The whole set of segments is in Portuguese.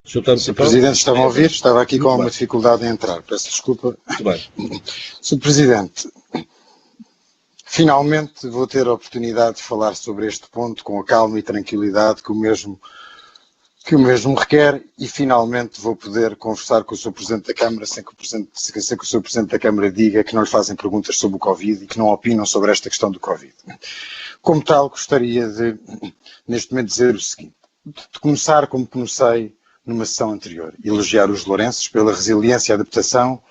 Sr. Presidente, estava a ouvir? Estava aqui com uma dificuldade em entrar. Peço desculpa. Muito bem. Sr. Presidente, finalmente vou ter a oportunidade de falar sobre este ponto com a calma e tranquilidade que o mesmo requer e finalmente vou poder conversar com o Sr. Presidente da Câmara sem que o Sr. Presidente da Câmara diga que não lhe fazem perguntas sobre o Covid e que não opinam sobre esta questão do Covid. Como tal, gostaria de, neste momento, dizer o seguinte. De começar como comecei numa sessão anterior, elogiar os lourenços pela resiliência e adaptação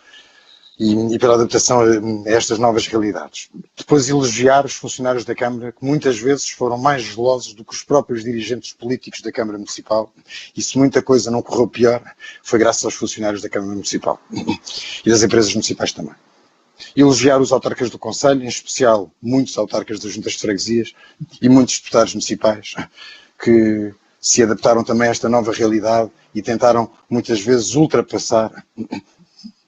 e pela adaptação a estas novas realidades. Depois elogiar os funcionários da Câmara, que muitas vezes foram mais zelosos do que os próprios dirigentes políticos da Câmara Municipal, e se muita coisa não correu pior, foi graças aos funcionários da Câmara Municipal e das empresas municipais também. Elogiar os autarcas do Conselho, em especial muitos autarcas das juntas de freguesias e muitos deputados municipais, que se adaptaram também a esta nova realidade e tentaram muitas vezes ultrapassar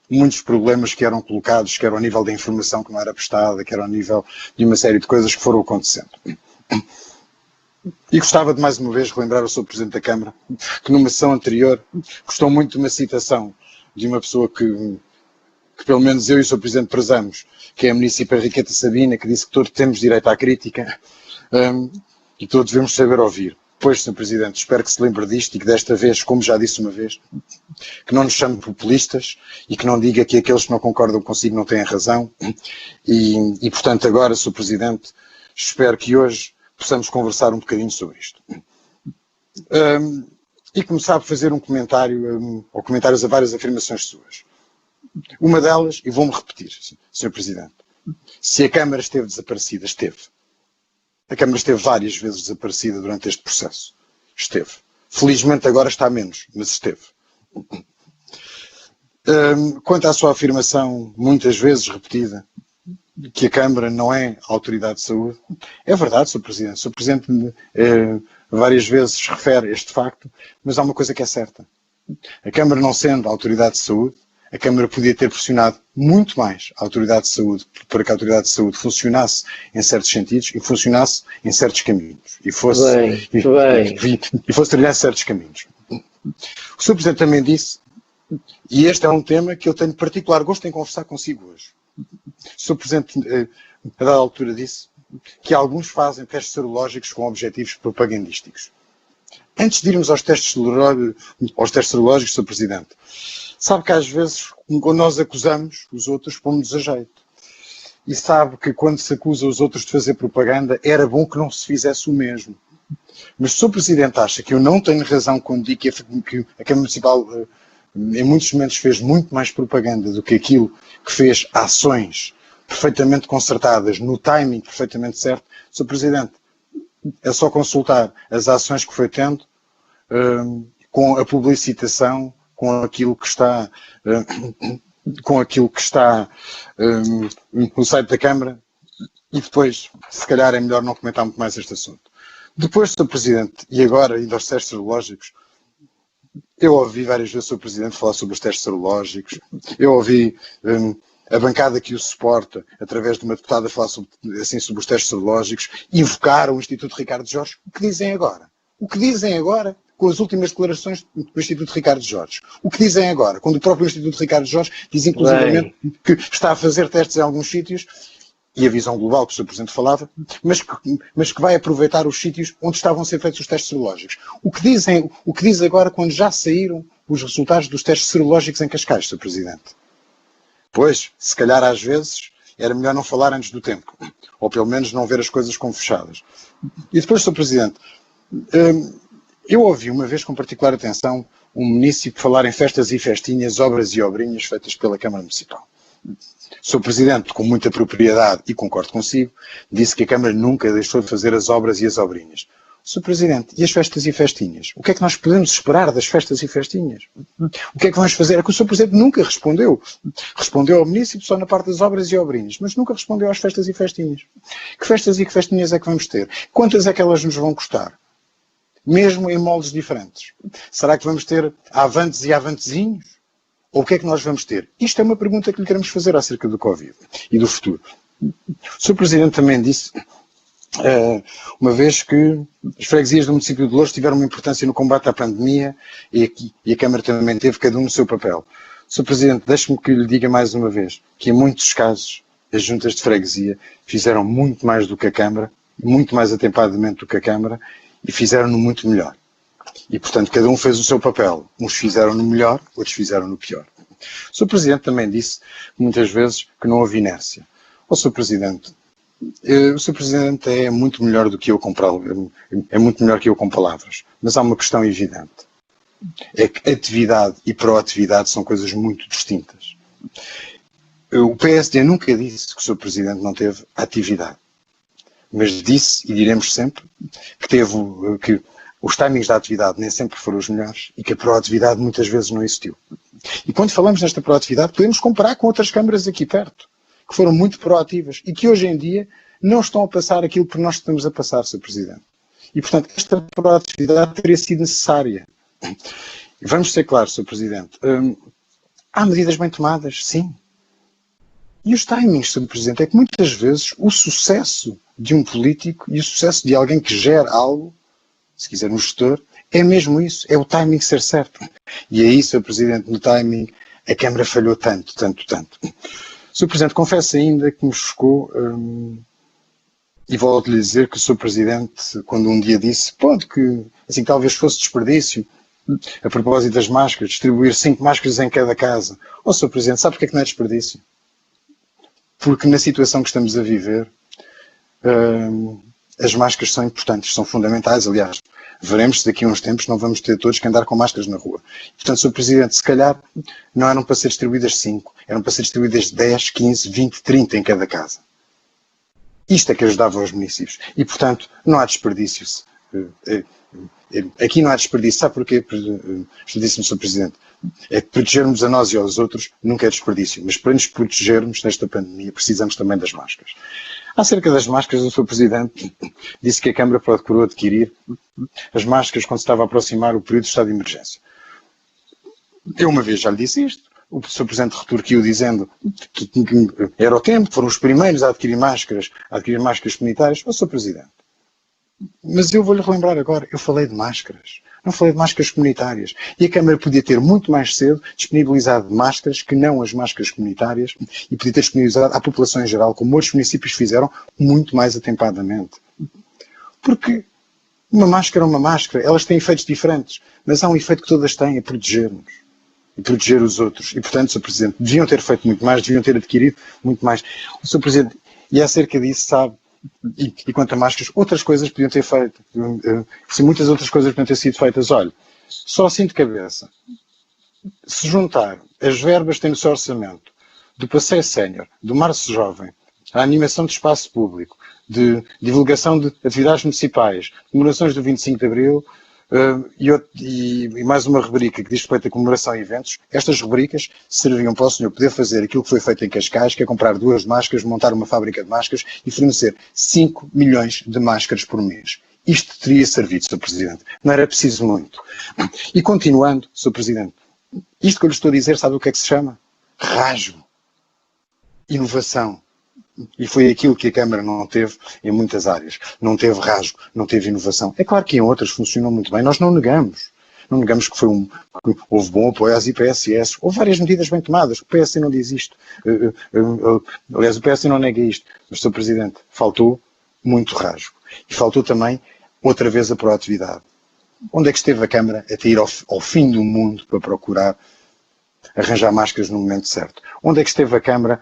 muitos problemas que eram colocados, que eram ao nível da informação que não era prestada, que era ao nível de uma série de coisas que foram acontecendo. E gostava de mais uma vez relembrar ao Sr. Presidente da Câmara que numa sessão anterior gostou muito de uma citação de uma pessoa que pelo menos eu e o Sr. Presidente prezamos, que é a Municípia Henriqueta Sabina, que disse que todos temos direito à crítica e todos devemos saber ouvir. Pois, Sr. Presidente, espero que se lembre disto e que desta vez, como já disse uma vez, que não nos chame populistas e que não diga que aqueles que não concordam consigo não têm razão. E portanto, agora, Sr. Presidente, espero que hoje possamos conversar um bocadinho sobre isto. E começar por fazer um comentário, ou comentários a várias afirmações suas. Uma delas, e vou-me repetir, Sr. Presidente, se a Câmara esteve desaparecida, esteve. A Câmara esteve várias vezes desaparecida durante este processo. Esteve. Felizmente agora está menos, mas esteve. Quanto à sua afirmação, muitas vezes repetida, que a Câmara não é autoridade de saúde, é verdade, Sr. Presidente. O Sr. Presidente várias vezes refere este facto, mas há uma coisa que é certa. A Câmara não sendo autoridade de saúde, a Câmara podia ter pressionado muito mais a Autoridade de Saúde para que a Autoridade de Saúde funcionasse em certos sentidos e funcionasse em certos caminhos. E fosse trilhar certos caminhos. O Sr. Presidente também disse, e este é um tema que eu tenho particular gosto em conversar consigo hoje. O Sr. Presidente, a dada altura, disse que alguns fazem testes serológicos com objetivos propagandísticos. Antes de irmos aos testes serológicos, Sr. Presidente, sabe que às vezes, quando nós acusamos os outros, pomos-nos a jeito. E sabe que quando se acusa os outros de fazer propaganda, era bom que não se fizesse o mesmo. Mas se o Sr. Presidente acha que eu não tenho razão quando digo que a Câmara Municipal, em muitos momentos, fez muito mais propaganda do que aquilo que fez ações perfeitamente concertadas, no timing perfeitamente certo, Sr. Presidente, é só consultar as ações que foi tendo com a publicitação, com aquilo que está no site da Câmara e depois, se calhar é melhor não comentar muito mais este assunto. Depois, Sr. Presidente, e agora indo aos testes serológicos, eu ouvi várias vezes o Sr. Presidente falar sobre os testes serológicos, eu ouvi a bancada que o suporta, através de uma deputada, falar sobre os testes serológicos, invocar o Instituto Ricardo Jorge. O que dizem agora? O que dizem agora com as últimas declarações do Instituto Ricardo Jorge? O que dizem agora? Quando o próprio Instituto Ricardo Jorge diz, inclusivamente, que está a fazer testes em alguns sítios, e a visão global que o Sr. Presidente falava, mas que vai aproveitar os sítios onde estavam a ser feitos os testes serológicos. O que diz agora quando já saíram os resultados dos testes serológicos em Cascais, Sr. Presidente? Pois, se calhar às vezes era melhor não falar antes do tempo, ou pelo menos não ver as coisas como fechadas. E depois, Sr. Presidente, eu ouvi uma vez com particular atenção um munícipe falar em festas e festinhas, obras e obrinhas feitas pela Câmara Municipal. O Sr. Presidente, com muita propriedade, e concordo consigo, disse que a Câmara nunca deixou de fazer as obras e as obrinhas. Sr. Presidente, e as festas e festinhas? O que é que nós podemos esperar das festas e festinhas? O que é que vamos fazer? É que o Sr. Presidente nunca respondeu. Respondeu ao município só na parte das obras e obrinhas, mas nunca respondeu às festas e festinhas. Que festas e que festinhas é que vamos ter? Quantas é que elas nos vão custar? Mesmo em moldes diferentes. Será que vamos ter avantes e avantezinhos? Ou o que é que nós vamos ter? Isto é uma pergunta que lhe queremos fazer acerca do Covid e do futuro. O Sr. Presidente também disse uma vez que as freguesias do município de Louros tiveram uma importância no combate à pandemia e a Câmara também teve, cada um no seu papel. Sr. Presidente, deixe-me que lhe diga mais uma vez que em muitos casos as juntas de freguesia fizeram muito mais do que a Câmara, muito mais atempadamente do que a Câmara e fizeram-no muito melhor. E, portanto, cada um fez o seu papel. Uns fizeram-no melhor, outros fizeram-no pior. O Sr. Presidente também disse muitas vezes que não houve inércia. Ó Sr. Presidente, o Sr. Presidente é muito melhor do que eu é muito melhor que eu com palavras, mas há uma questão evidente. É que atividade e proatividade são coisas muito distintas. O PSD nunca disse que o Sr. Presidente não teve atividade, mas disse, e diremos sempre, que os timings da atividade nem sempre foram os melhores e que a proatividade muitas vezes não existiu. E quando falamos nesta proatividade, podemos comparar com outras câmaras aqui perto, que foram muito proativas e que hoje em dia não estão a passar aquilo que nós estamos a passar, Sr. Presidente. E, portanto, esta proatividade teria sido necessária. E vamos ser claros, Sr. Presidente. Há medidas bem tomadas, sim. E os timings, Sr. Presidente, é que muitas vezes o sucesso de um político e o sucesso de alguém que gera algo, se quiser um gestor, é mesmo isso, é o timing ser certo. E aí, Sr. Presidente, no timing, a Câmara falhou tanto. Sr. Presidente, confesso ainda que me chocou, e volto-lhe a dizer que o Sr. Presidente, quando um dia disse, pronto, que assim talvez fosse desperdício, a propósito das máscaras, distribuir 5 máscaras em cada casa. Ó Sr. Presidente, sabe porque é que não é desperdício? Porque na situação que estamos a viver, as máscaras são importantes, são fundamentais, aliás, veremos se daqui a uns tempos não vamos ter todos que andar com máscaras na rua. Portanto, Sr. Presidente, se calhar não eram para ser distribuídas 5, eram para ser distribuídas 10, 15, 20, 30 em cada casa. Isto é que ajudava os municípios. E, portanto, não há desperdício. Aqui não há desperdício. Sabe porquê? Disse-me, Sr. Presidente. É que protegermos a nós e aos outros nunca é desperdício. Mas para nos protegermos nesta pandemia precisamos também das máscaras. Acerca das máscaras, o Sr. Presidente disse que a Câmara procurou adquirir as máscaras quando se estava a aproximar o período de estado de emergência. Eu uma vez já lhe disse isto. O Sr. Presidente retorquiu dizendo que era o tempo, foram os primeiros a adquirir máscaras comunitárias. Ó Sr. Presidente, mas eu vou-lhe relembrar agora, eu falei de máscaras, não falei de máscaras comunitárias. E a Câmara podia ter muito mais cedo disponibilizado máscaras que não as máscaras comunitárias e podia ter disponibilizado à população em geral, como outros municípios fizeram, muito mais atempadamente. Porque uma máscara é uma máscara, elas têm efeitos diferentes, mas há um efeito que todas têm, é proteger-nos e proteger os outros. E, portanto, Sr. Presidente, deviam ter feito muito mais, deviam ter adquirido muito mais. O Sr. Presidente, e acerca disso, sabe, e quanto a máscaras, outras coisas podiam ter feito. Muitas outras coisas podiam ter sido feitas. Olha, só assim de cabeça. Se juntar as verbas que tem no seu orçamento, do passeio sénior, do Março Jovem, a animação de espaço público, de divulgação de atividades municipais, comemorações do 25 de Abril, e mais uma rubrica que diz respeito à comemoração e eventos, estas rubricas serviam para o senhor poder fazer aquilo que foi feito em Cascais, que é comprar 2 máscaras, montar uma fábrica de máscaras e fornecer 5 milhões de máscaras por mês. Isto teria servido, Sr. Presidente. Não era preciso muito. E continuando, Sr. Presidente, isto que eu lhe estou a dizer, sabe o que é que se chama? Rasgo. Inovação. E foi aquilo que a Câmara não teve em muitas áreas. Não teve rasgo, não teve inovação. É claro que em outras funcionou muito bem, nós não negamos. Não negamos que houve bom apoio às IPSS, houve várias medidas bem tomadas, o PSD não diz isto. Aliás, o PSD não nega isto. Mas, Sr. Presidente, faltou muito rasgo. E faltou também, outra vez, a proatividade. Onde é que esteve a Câmara até ir ao fim do mundo para procurar arranjar máscaras no momento certo? Onde é que esteve a Câmara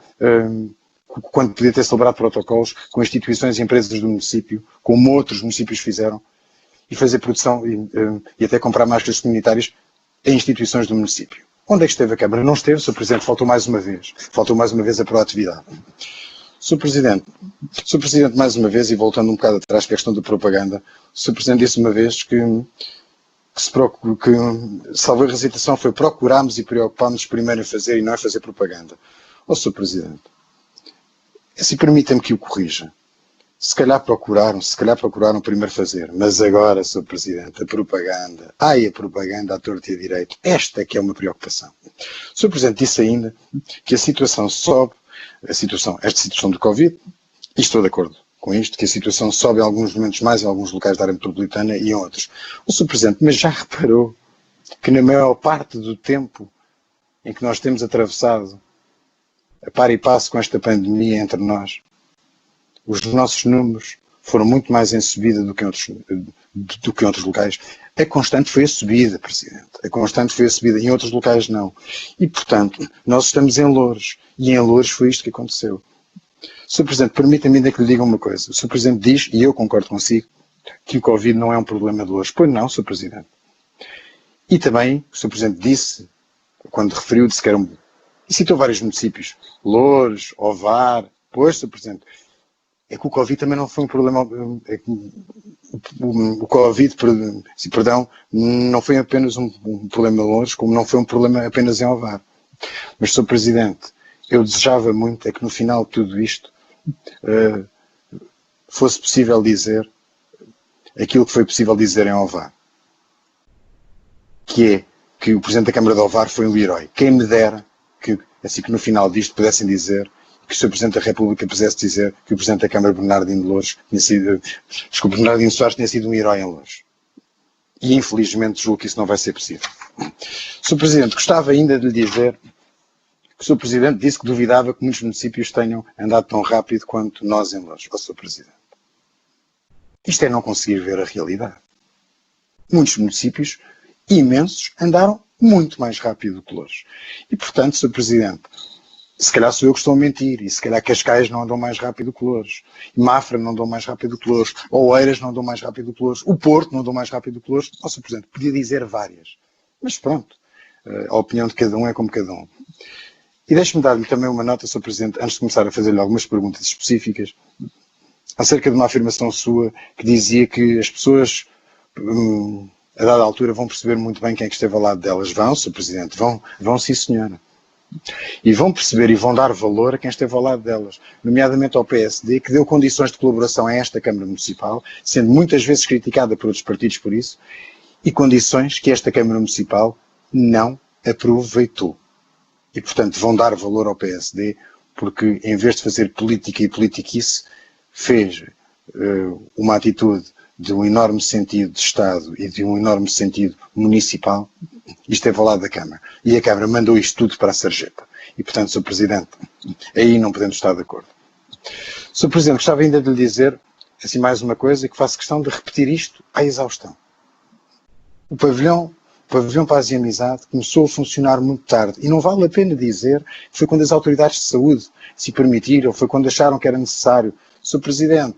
quando podia ter celebrado protocolos com instituições e empresas do município, como outros municípios fizeram, e fazer produção e até comprar máscaras comunitárias em instituições do município? Onde é que esteve a Câmara? Não esteve, Sr. Presidente, faltou mais uma vez a proatividade. Sr. Presidente, mais uma vez, e voltando um bocado atrás para a questão da propaganda, o Sr. Presidente disse uma vez que salvo a recitação foi procurámos e preocupámos primeiro em fazer e não em fazer propaganda. Ó Sr. Presidente, se permita-me que o corrija. Se calhar procuraram primeiro fazer, mas agora, Sr. Presidente, a propaganda à torta e a direito, esta que é uma preocupação. O Sr. Presidente disse ainda que a situação sobe, esta situação de Covid, e estou de acordo com isto, que a situação sobe em alguns momentos mais em alguns locais da área metropolitana e em outros. O Sr. Presidente, mas já reparou que na maior parte do tempo em que nós temos atravessado a par e passo com esta pandemia entre nós, os nossos números foram muito mais em subida do que em outros locais. A constante foi a subida, Presidente. A constante foi a subida. Em outros locais, não. E, portanto, nós estamos em Loures. E em Loures foi isto que aconteceu. Sr. Presidente, permita-me ainda que lhe diga uma coisa. O Sr. Presidente diz, e eu concordo consigo, que o Covid não é um problema de Loures. Pois não, Sr. Presidente. E também, o Sr. Presidente disse, quando referiu, disse que eram... E citou vários municípios. Loures, Ovar. Pois, Sr. Presidente, é que o Covid também não foi um problema... O Covid, perdão, não foi apenas um problema de Loures, como não foi um problema apenas em Ovar. Mas, Sr. Presidente, eu desejava muito é que no final de tudo isto fosse possível dizer aquilo que foi possível dizer em Ovar. Que é que o Presidente da Câmara de Ovar foi um herói. Quem me dera que, assim que no final disto pudessem dizer, que o Sr. Presidente da República pudesse dizer que o Presidente da Câmara, Bernardino de Loures, Bernardino Soares tinha sido um herói em Loures. E infelizmente julgo que isso não vai ser possível. Sr. Presidente, gostava ainda de lhe dizer que o Sr. Presidente disse que duvidava que muitos municípios tenham andado tão rápido quanto nós em Loures. Ó, Sr. Presidente, isto é não conseguir ver a realidade. Muitos municípios, imensos, andaram muito mais rápido que Loures. E, portanto, Sr. Presidente, se calhar sou eu que estou a mentir, e se calhar Cascais não andam mais rápido que Loures, Mafra não andam mais rápido que Loures, Oeiras não andam mais rápido que Loures, o Porto não andam mais rápido que Loures. Ó, Sr. Presidente, podia dizer várias. Mas pronto, a opinião de cada um é como cada um. E deixe-me dar-lhe também uma nota, Sr. Presidente, antes de começar a fazer-lhe algumas perguntas específicas, acerca de uma afirmação sua que dizia que as pessoas, a dada altura, vão perceber muito bem quem é que esteve ao lado delas. Vão, Sr. Presidente, vão sim, senhora. E vão perceber e vão dar valor a quem esteve ao lado delas, nomeadamente ao PSD, que deu condições de colaboração a esta Câmara Municipal, sendo muitas vezes criticada por outros partidos por isso, e condições que esta Câmara Municipal não aproveitou. E, portanto, vão dar valor ao PSD, porque em vez de fazer política e politiquice, fez uma atitude de um enorme sentido de Estado e de um enorme sentido municipal, e esteve ao lado da Câmara. E a Câmara mandou isto tudo para a sarjeta. E, portanto, Sr. Presidente, aí não podemos estar de acordo. Sr. Presidente, gostava ainda de lhe dizer, assim, mais uma coisa, que faço questão de repetir isto à exaustão. O pavilhão Paz e Amizade começou a funcionar muito tarde. E não vale a pena dizer que foi quando as autoridades de saúde se permitiram, foi quando acharam que era necessário. Sr. Presidente,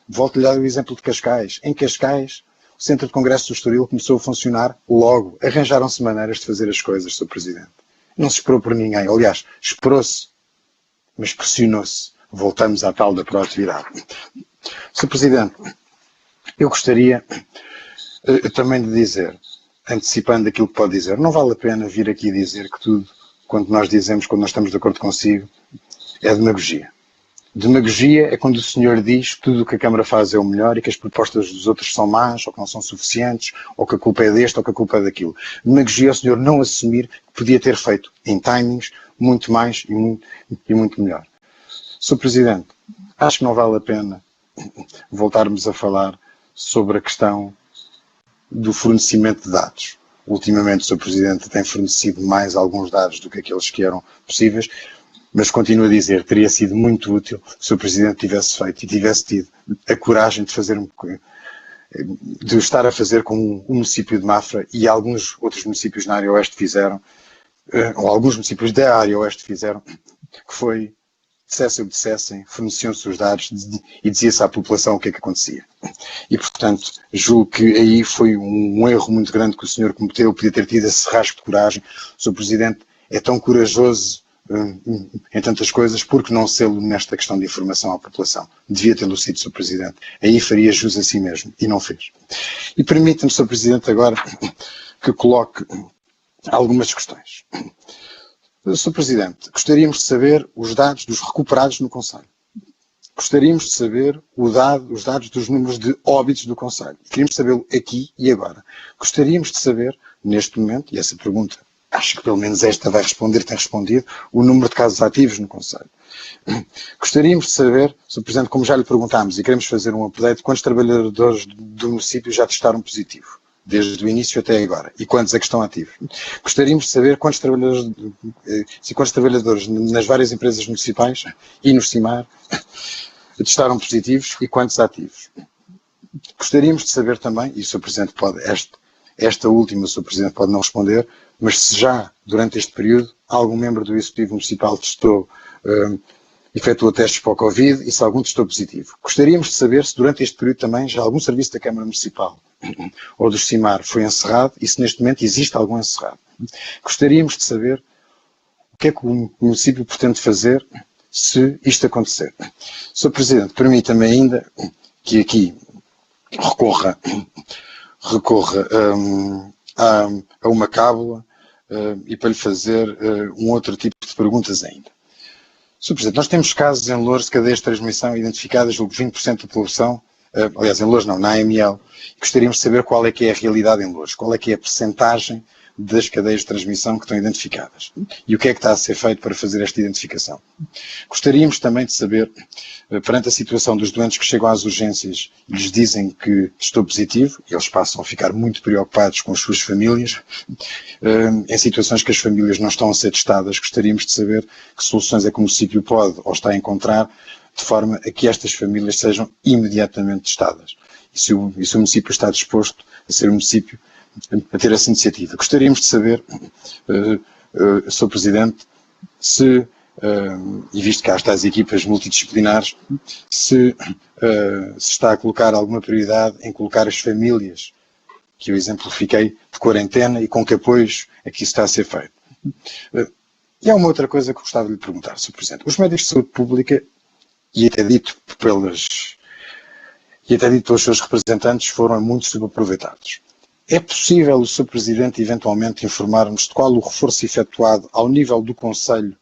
volto-lhe a dar o exemplo de Cascais. Em Cascais, o Centro de Congresso do Estoril começou a funcionar logo. Arranjaram-se maneiras de fazer as coisas, Sr. Presidente. Não se esperou por ninguém. Aliás, esperou-se, mas pressionou-se. Voltamos à tal da proatividade. Sr. Presidente, eu gostaria também de dizer, antecipando aquilo que pode dizer, não vale a pena vir aqui dizer que tudo, quando nós dizemos, quando nós estamos de acordo consigo, é demagogia. Demagogia é quando o senhor diz que tudo o que a Câmara faz é o melhor e que as propostas dos outros são más, ou que não são suficientes, ou que a culpa é deste, ou que a culpa é daquilo. Demagogia é o senhor não assumir que podia ter feito em timings muito mais e muito melhor. Sr. Presidente, acho que não vale a pena voltarmos a falar sobre a questão do fornecimento de dados. Ultimamente o Sr. Presidente tem fornecido mais alguns dados do que aqueles que eram possíveis, mas continuo a dizer, teria sido muito útil se o Presidente tivesse feito e tivesse tido a coragem de estar a fazer como o município de Mafra e alguns outros municípios na área oeste fizeram, ou alguns municípios da área oeste fizeram, que foi, dissessem o que dissessem, forneciam-se os dados e dizia-se à população o que é que acontecia. E, portanto, julgo que aí foi um erro muito grande que o senhor cometeu, podia ter tido esse rasgo de coragem. O Sr. Presidente é tão corajoso em tantas coisas, porque não sê-lo nesta questão de informação à população? Devia ter-lo sido, Sr. Presidente. Aí faria jus a si mesmo, e não fez. E permita-me, Sr. Presidente, agora que coloque algumas questões. Sr. Presidente, gostaríamos de saber os dados dos recuperados no Conselho. Gostaríamos de saber os dados dos números de óbitos do Conselho. Queríamos sabê-lo aqui e agora. Gostaríamos de saber, neste momento, e essa pergunta acho que pelo menos esta vai responder, tem respondido, o número de casos ativos no Conselho. Gostaríamos de saber, Sr. Presidente, como já lhe perguntámos e queremos fazer um update, quantos trabalhadores do município já testaram positivo, desde o início até agora, e quantos é que estão ativos. Gostaríamos de saber quantos trabalhadores nas várias empresas municipais e no CIMAR testaram positivos e quantos ativos. Gostaríamos de saber também, e o Sr. Presidente pode, esta última o Sr. Presidente pode não responder, mas se já, durante este período, algum membro do Executivo Municipal efetuou testes para o Covid e se algum testou positivo. Gostaríamos de saber se durante este período também já algum serviço da Câmara Municipal ou do CIMAR foi encerrado e se neste momento existe algum encerrado. Gostaríamos de saber o que é que o município pretende fazer se isto acontecer. Sr. Presidente, permita-me ainda que aqui recorra a uma cábula e para lhe fazer um outro tipo de perguntas ainda. Sr. Presidente, nós temos casos em Loures de cadeias de transmissão identificadas pelo 20% da população, aliás, em Loures não, na AML. Gostaríamos de saber qual é que é a realidade em Loures, qual é que é a percentagem das cadeias de transmissão que estão identificadas e o que é que está a ser feito para fazer esta identificação. Gostaríamos também de saber, perante a situação dos doentes que chegam às urgências e lhes dizem que estou positivo, e eles passam a ficar muito preocupados com as suas famílias, em situações que as famílias não estão a ser testadas, gostaríamos de saber que soluções é que o município pode ou está a encontrar de forma a que estas famílias sejam imediatamente testadas. E se o município está disposto a ser um município a ter essa iniciativa. Gostaríamos de saber, Sr. Presidente, se, e visto que há estas equipas multidisciplinares, se está a colocar alguma prioridade em colocar as famílias, que eu exemplifiquei, de quarentena e com que apoios é que isso está a ser feito. E há uma outra coisa que gostava de lhe perguntar, Sr. Presidente. Os médicos de saúde pública, e até dito pelos seus representantes, foram muito subaproveitados. É possível o Sr. Presidente eventualmente informar-nos de qual o reforço efetuado ao nível do Conselho,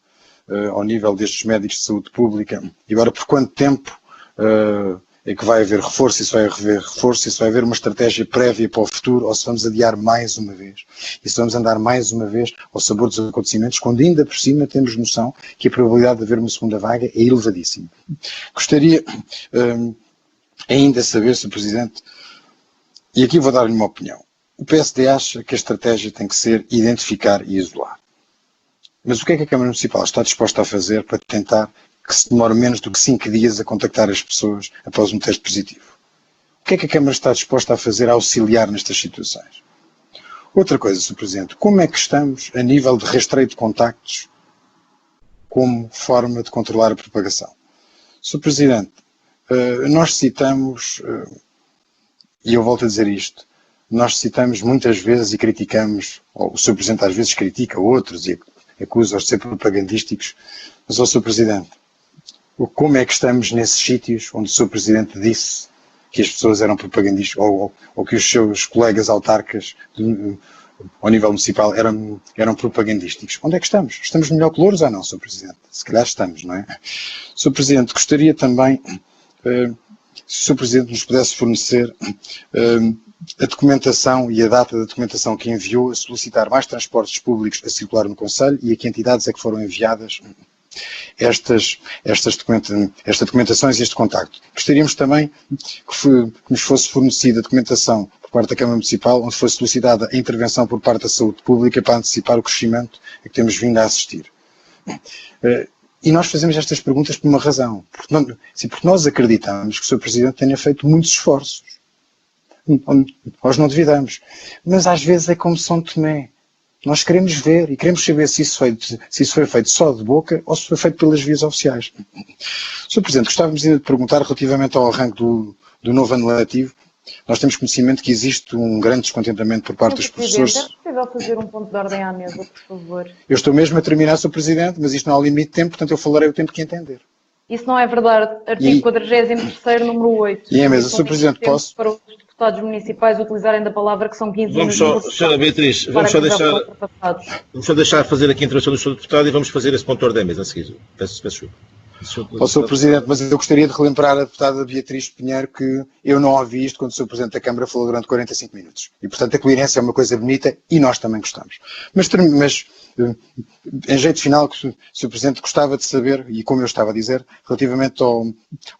ao nível destes médicos de saúde pública, e agora por quanto tempo é que vai haver reforço, e se vai haver reforço, e se vai haver uma estratégia prévia para o futuro, ou se vamos adiar mais uma vez, e se vamos andar mais uma vez ao sabor dos acontecimentos, quando ainda por cima temos noção que a probabilidade de haver uma segunda vaga é elevadíssima. Gostaria ainda de saber, Sr. Presidente, e aqui vou dar-lhe uma opinião. O PSD acha que a estratégia tem que ser identificar e isolar. Mas o que é que a Câmara Municipal está disposta a fazer para tentar que se demore menos do que 5 dias a contactar as pessoas após um teste positivo? O que é que a Câmara está disposta a fazer a auxiliar nestas situações? Outra coisa, Sr. Presidente, como é que estamos a nível de rastreio de contactos como forma de controlar a propagação? Sr. Presidente, nós citamos, e eu volto a dizer isto, nós citamos muitas vezes e criticamos, ou o Sr. Presidente às vezes critica outros e acusa-os de ser propagandísticos, mas, Sr. Presidente, como é que estamos nesses sítios onde o Sr. Presidente disse que as pessoas eram propagandistas, ou que os seus colegas autarcas ao nível municipal eram propagandísticos? Onde é que estamos? Estamos melhor que Loures ou não, Sr. Presidente? Se calhar estamos, não é? Sr. Presidente, gostaria também, se o Sr. Presidente nos pudesse fornecer a documentação e a data da documentação que enviou a solicitar mais transportes públicos a circular no Conselho e a que entidades é que foram enviadas estas documentações e este contacto. Gostaríamos também que nos fosse fornecida a documentação por parte da Câmara Municipal, onde fosse solicitada a intervenção por parte da saúde pública para antecipar o crescimento a que temos vindo a assistir. E nós fazemos estas perguntas por uma razão, porque nós acreditamos que o Sr. Presidente tenha feito muitos esforços. Nós não duvidamos, mas às vezes é como São Tomé. Nós queremos ver e queremos saber se isso foi feito só de boca ou se foi feito pelas vias oficiais. Sr. Presidente, gostávamos ainda de perguntar relativamente ao arranque do novo ano letivo. Nós temos conhecimento que existe um grande descontentamento por parte dos professores. É possível fazer um ponto de ordem à mesa, por favor? Eu estou mesmo a terminar, Sr. Presidente, mas isto não há limite de tempo, portanto eu falarei o tempo que entender. Isso não é verdade. Artigo 43º, número 8. E é mesmo, Sr. Presidente, posso? Para os deputados municipais utilizarem da palavra que são 15 minutos. Vamos só, Sra. Beatriz, vamos só deixar fazer aqui a intervenção do Sr. Deputado e vamos fazer esse ponto de ordem à mesa a seguir. Peço desculpa. Ao Sr. Presidente, mas eu gostaria de relembrar a deputada Beatriz Pinheiro que eu não ouvi isto quando o Sr. Presidente da Câmara falou durante 45 minutos. E, portanto, a coerência é uma coisa bonita e nós também gostamos. Mas em jeito final, o Sr. Presidente gostava de saber, e como eu estava a dizer, relativamente ao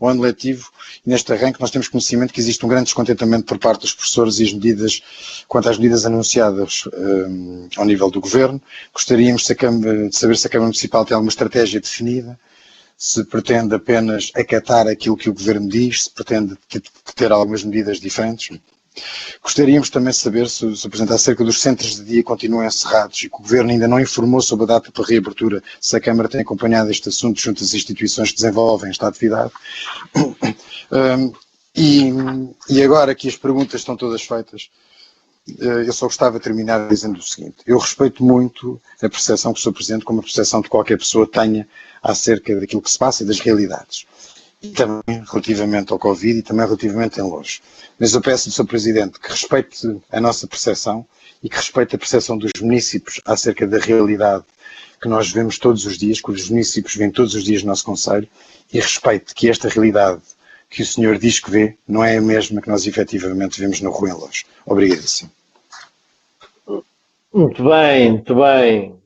ano letivo, e neste arranque nós temos conhecimento que existe um grande descontentamento por parte dos professores e as medidas, quanto às medidas anunciadas ao nível do Governo. Gostaríamos de saber se a Câmara Municipal tem alguma estratégia definida, se pretende apenas acatar aquilo que o Governo diz, se pretende ter algumas medidas diferentes. Gostaríamos também de saber se o Presidente acerca dos centros de dia continuam encerrados e que o Governo ainda não informou sobre a data para reabertura, se a Câmara tem acompanhado este assunto junto às instituições que desenvolvem esta atividade. E agora que as perguntas estão todas feitas, eu só gostava de terminar dizendo o seguinte: eu respeito muito a percepção que o Sr. Presidente, como a percepção de qualquer pessoa tenha acerca daquilo que se passa e das realidades. E também relativamente ao Covid e também relativamente em Loures. Mas eu peço ao Sr. Presidente que respeite a nossa percepção e que respeite a percepção dos municípios acerca da realidade que nós vemos todos os dias, que os municípios vêm todos os dias no nosso concelho, e respeite que esta realidade que o senhor diz que vê não é a mesma que nós efetivamente vemos na rua em Loures. Obrigadíssimo. Muito bem, muito bem.